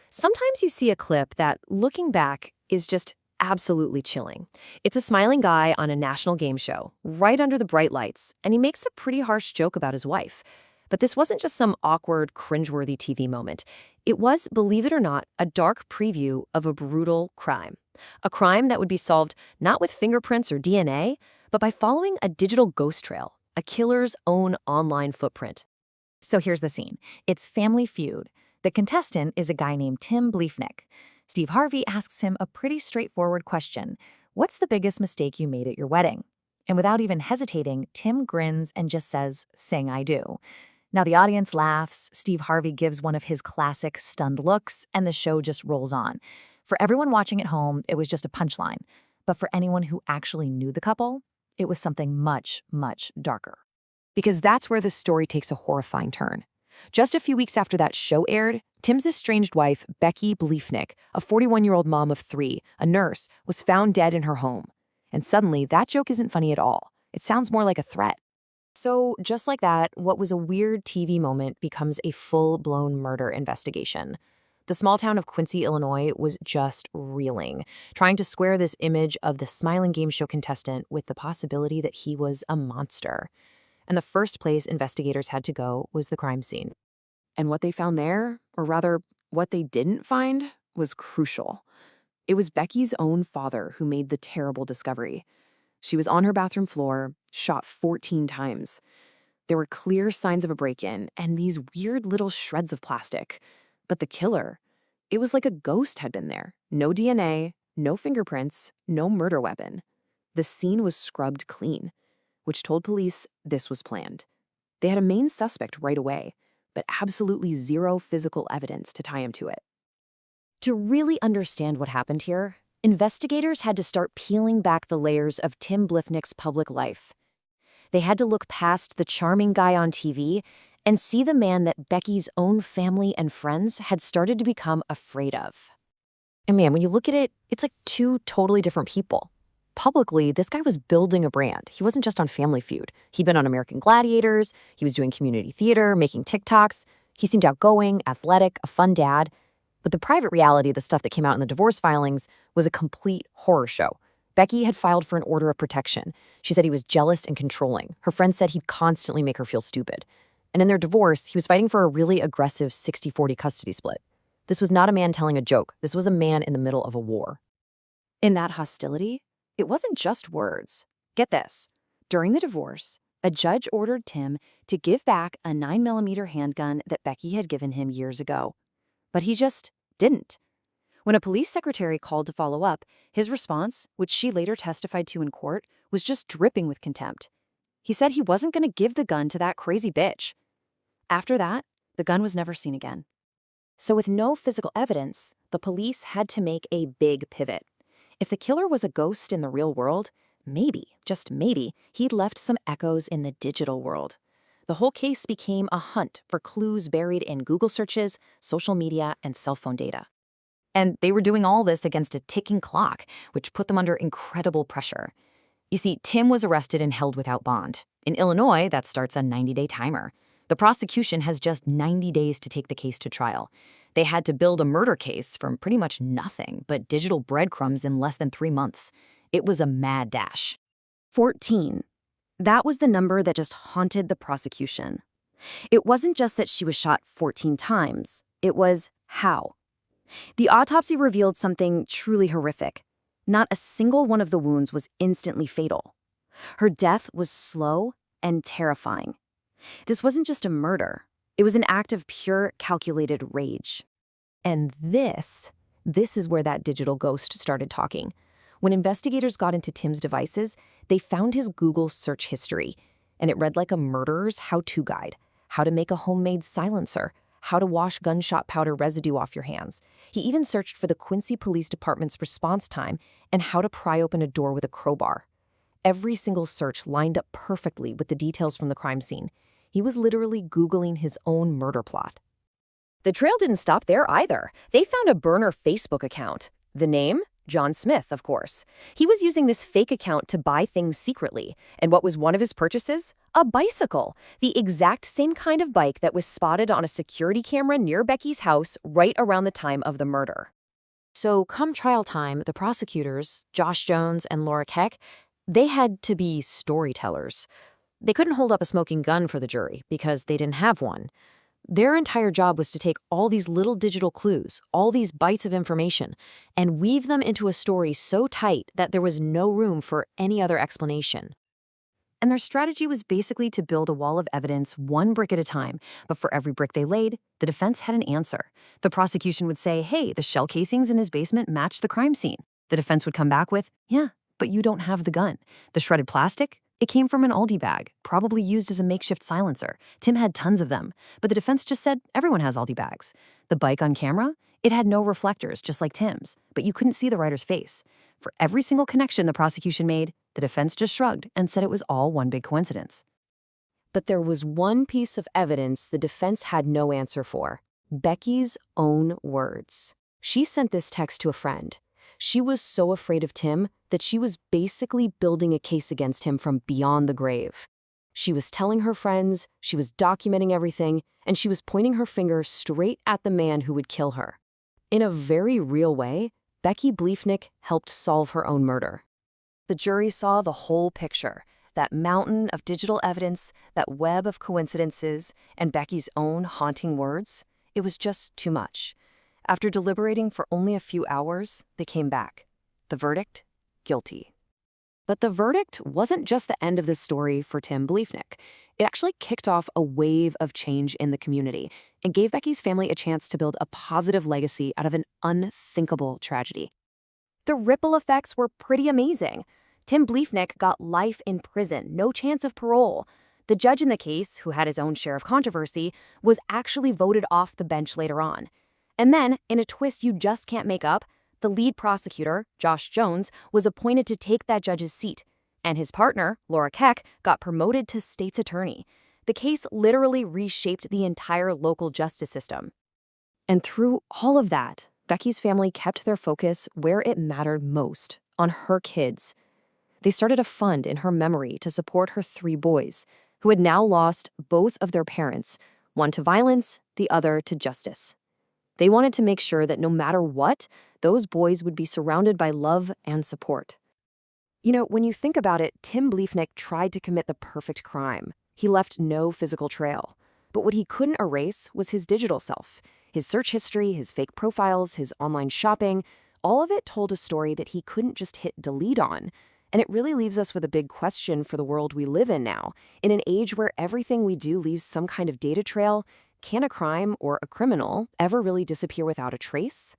Sometimes you see a clip that, looking back, is just absolutely chilling. It's a smiling guy on a national game show, right under the bright lights, and he makes a pretty harsh joke about his wife. But this wasn't just some awkward, cringeworthy TV moment. It was, believe it or not, a dark preview of a brutal crime. A crime that would be solved not with fingerprints or DNA, but by following a digital ghost trail, a killer's own online footprint. So here's the scene. It's Family Feud. The contestant is a guy named Tim Bliefnick. Steve Harvey asks him a pretty straightforward question. What's the biggest mistake you made at your wedding? And without even hesitating, Tim grins and just says, "Saying I do." Now the audience laughs, Steve Harvey gives one of his classic stunned looks, and the show just rolls on. For everyone watching at home, it was just a punchline. But for anyone who actually knew the couple, it was something much, much darker. Because that's where the story takes a horrifying turn. Just a few weeks after that show aired, Tim's estranged wife, Becky Bliefnick, a 41-year-old mom of 3, a nurse, was found dead in her home. And suddenly, that joke isn't funny at all. It sounds more like a threat. So, just like that, what was a weird TV moment becomes a full-blown murder investigation. The small town of Quincy, Illinois was just reeling, trying to square this image of the smiling game show contestant with the possibility that he was a monster. And the first place investigators had to go was the crime scene. And what they found there, or rather, what they didn't find, was crucial. It was Becky's own father who made the terrible discovery. She was on her bathroom floor, shot 14 times. There were clear signs of a break-in and these weird little shreds of plastic. But the killer, it was like a ghost had been there. No DNA, no fingerprints, no murder weapon. The scene was scrubbed clean, which told police this was planned. They had a main suspect right away, but absolutely zero physical evidence to tie him to it. To really understand what happened here, investigators had to start peeling back the layers of Tim Bliefnick's public life. They had to look past the charming guy on TV and see the man that Becky's own family and friends had started to become afraid of. And man, when you look at it, it's like two totally different people. Publicly, this guy was building a brand. He wasn't just on Family Feud. He'd been on American Gladiators, he was doing community theater, making TikToks. He seemed outgoing, athletic, a fun dad. But the private reality, the stuff that came out in the divorce filings, was a complete horror show. Becky had filed for an order of protection. She said he was jealous and controlling. Her friends said he'd constantly make her feel stupid. And in their divorce, he was fighting for a really aggressive 60-40 custody split. This was not a man telling a joke. This was a man in the middle of a war. In that hostility, it wasn't just words. Get this. During the divorce, a judge ordered Tim to give back a 9mm handgun that Becky had given him years ago. But he just didn't. When a police secretary called to follow up, his response, which she later testified to in court, was just dripping with contempt. He said he wasn't going to give the gun to that crazy bitch. After that, the gun was never seen again. So with no physical evidence, the police had to make a big pivot. If the killer was a ghost in the real world, maybe, just maybe, he'd left some echoes in the digital world. The whole case became a hunt for clues buried in Google searches, social media, and cell phone data. And they were doing all this against a ticking clock, which put them under incredible pressure. You see, Tim was arrested and held without bond. In Illinois, that starts a 90-day timer. The prosecution has just 90 days to take the case to trial. They had to build a murder case from pretty much nothing but digital breadcrumbs in less than 3 months. It was a mad dash. 14. That was the number that just haunted the prosecution. It wasn't just that she was shot 14 times. It was how. The autopsy revealed something truly horrific. Not a single one of the wounds was instantly fatal. Her death was slow and terrifying. This wasn't just a murder. It was an act of pure, calculated rage. And this is where that digital ghost started talking. When investigators got into Tim's devices, they found his Google search history, and it read like a murderer's how-to guide: how to make a homemade silencer, how to wash gunshot powder residue off your hands. He even searched for the Quincy Police Department's response time and how to pry open a door with a crowbar. Every single search lined up perfectly with the details from the crime scene. He was literally Googling his own murder plot. The trail didn't stop there either. They found a burner Facebook account. The name? John Smith, of course. He was using this fake account to buy things secretly. And what was one of his purchases? A bicycle. The exact same kind of bike that was spotted on a security camera near Becky's house right around the time of the murder. So come trial time, the prosecutors, Josh Jones and Laura Keck, they had to be storytellers. They couldn't hold up a smoking gun for the jury because they didn't have one. Their entire job was to take all these little digital clues, all these bites of information, and weave them into a story so tight that there was no room for any other explanation. And their strategy was basically to build a wall of evidence one brick at a time, but for every brick they laid, the defense had an answer. The prosecution would say, hey, the shell casings in his basement match the crime scene. The defense would come back with, yeah, but you don't have the gun. The shredded plastic? It came from an Aldi bag, probably used as a makeshift silencer. Tim had tons of them, but the defense just said everyone has Aldi bags. The bike on camera? It had no reflectors, just like Tim's, but you couldn't see the rider's face. For every single connection the prosecution made, the defense just shrugged and said it was all one big coincidence. But there was one piece of evidence the defense had no answer for: Becky's own words. She sent this text to a friend. She was so afraid of Tim that she was basically building a case against him from beyond the grave. She was telling her friends, she was documenting everything, and she was pointing her finger straight at the man who would kill her. In a very real way, Becky Bliefnick helped solve her own murder. The jury saw the whole picture, that mountain of digital evidence, that web of coincidences, and Becky's own haunting words. It was just too much. After deliberating for only a few hours, they came back. The verdict? Guilty. But the verdict wasn't just the end of the story for Tim Bliefnick. It actually kicked off a wave of change in the community and gave Becky's family a chance to build a positive legacy out of an unthinkable tragedy. The ripple effects were pretty amazing. Tim Bliefnick got life in prison, no chance of parole. The judge in the case, who had his own share of controversy, was actually voted off the bench later on. And then, in a twist you just can't make up, the lead prosecutor, Josh Jones, was appointed to take that judge's seat, and his partner, Laura Keck, got promoted to state's attorney. The case literally reshaped the entire local justice system. And through all of that, Becky's family kept their focus where it mattered most, on her kids. They started a fund in her memory to support her 3 boys, who had now lost both of their parents, one to violence, the other to justice. They wanted to make sure that no matter what, those boys would be surrounded by love and support. You know, when you think about it, Tim Bliefnick tried to commit the perfect crime. He left no physical trail. But what he couldn't erase was his digital self. His search history, his fake profiles, his online shopping, all of it told a story that he couldn't just hit delete on. And it really leaves us with a big question for the world we live in now. In an age where everything we do leaves some kind of data trail, can a crime or a criminal ever really disappear without a trace?